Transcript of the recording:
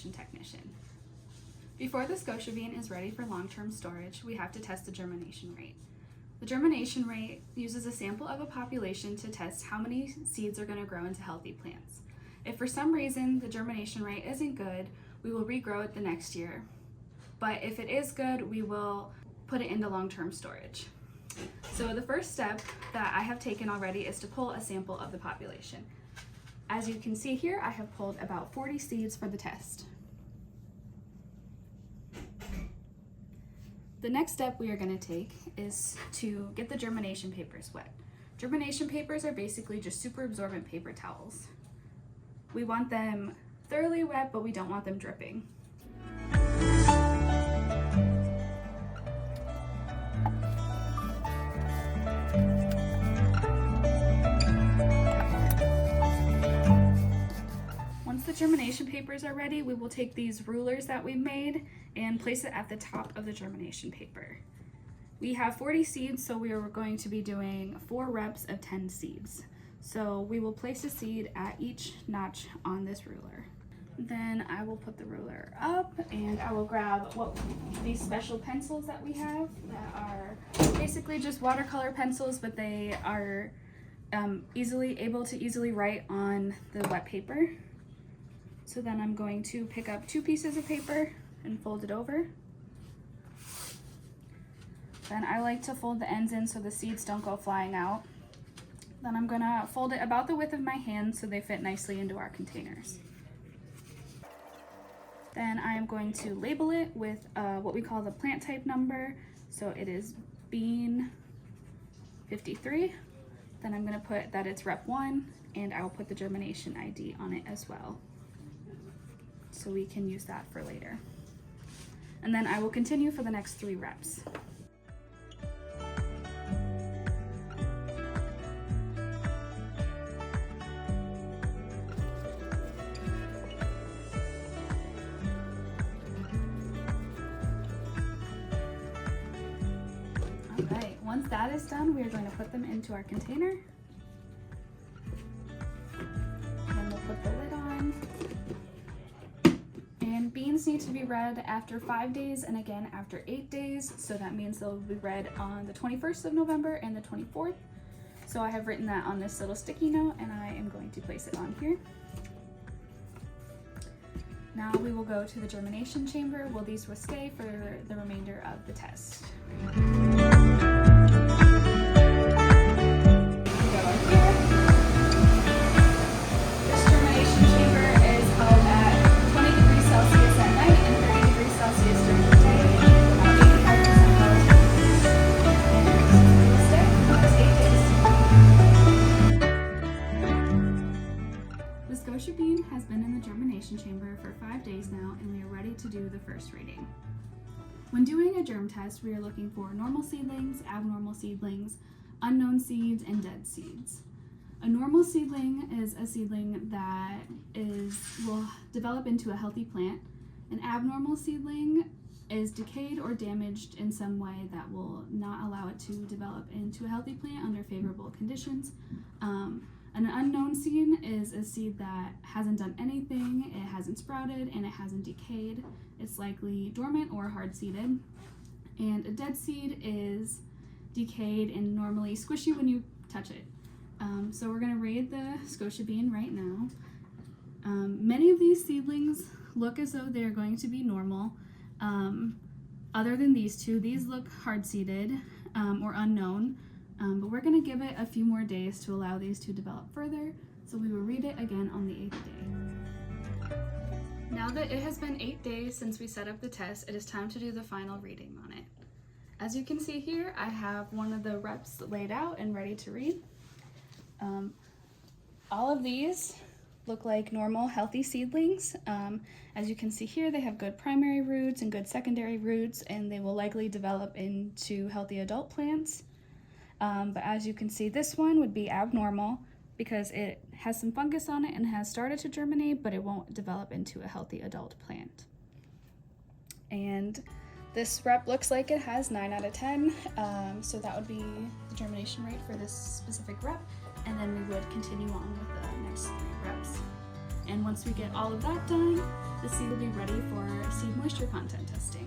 germination technician. Before the Scotia bean is ready for long-term storage, we have to test the germination rate. The germination rate uses a sample of a population to test how many seeds are going to grow into healthy plants. If for some reason the germination rate isn't good, we will regrow it the next year. But if it is good, we will put it into long-term storage. So the first step that I have taken already is to pull a sample of the population. As you can see here, I have pulled about 40 seeds for the test. The next step we are going to take is to get the germination papers wet. Germination papers are basically just super absorbent paper towels. We want them thoroughly wet, but we don't want them dripping. Once the germination papers are ready, we will take these rulers that we made and place it at the top of the germination paper. We have 40 seeds, so we are going to be doing 4 reps of 10 seeds. So we will place a seed at each notch on this ruler. Then I will put the ruler up and I will grab these special pencils that we have that are basically just watercolor pencils, but they are able to easily write on the wet paper. So then I'm going to pick up 2 pieces of paper and fold it over. Then I like to fold the ends in so the seeds don't go flying out. Then I'm gonna fold it about the width of my hand so they fit nicely into our containers. Then I am going to label it with what we call the plant type number. So it is bean 53. Then I'm gonna put that it's rep 1 and I will put the germination ID on it as well, so we can use that for later. And then I will continue for the next 3 reps. All right, once that is done, we are going to put them into our container. Then we'll put the lid on. And beans need to be read after 5 days and again after 8 days. So that means they'll be read on the 21st of November and the 24th. So I have written that on this little sticky note and I am going to place it on here. Now we will go to the germination chamber. Well, these will stay for the remainder of the test. The Scotia bean has been in the germination chamber for 5 days now, and we are ready to do the first reading. When doing a germ test, we are looking for normal seedlings, abnormal seedlings, unknown seeds, and dead seeds. A normal seedling is a seedling that will develop into a healthy plant. An abnormal seedling is decayed or damaged in some way that will not allow it to develop into a healthy plant under favorable conditions. An unknown seed is a seed that hasn't done anything, it hasn't sprouted, and it hasn't decayed. It's likely dormant or hard-seeded. And a dead seed is decayed and normally squishy when you touch it. So we're going to read the Scotia bean right now. Many of these seedlings look as though they're going to be normal. Other than these two, these look hard-seeded or unknown. But we're going to give it a few more days to allow these to develop further, so we will read it again on the 8th day. Now that it has been 8 days since we set up the test, it is time to do the final reading on it. As you can see here, I have one of the reps laid out and ready to read. All of these look like normal, healthy seedlings. As you can see here, they have good primary roots and good secondary roots, and they will likely develop into healthy adult plants. But as you can see, this one would be abnormal because it has some fungus on it and has started to germinate, but it won't develop into a healthy adult plant. And this rep looks like it has 9 out of 10, so that would be the germination rate for this specific rep, and then we would continue on with the next 3 reps. And once we get all of that done, the seed will be ready for seed moisture content testing.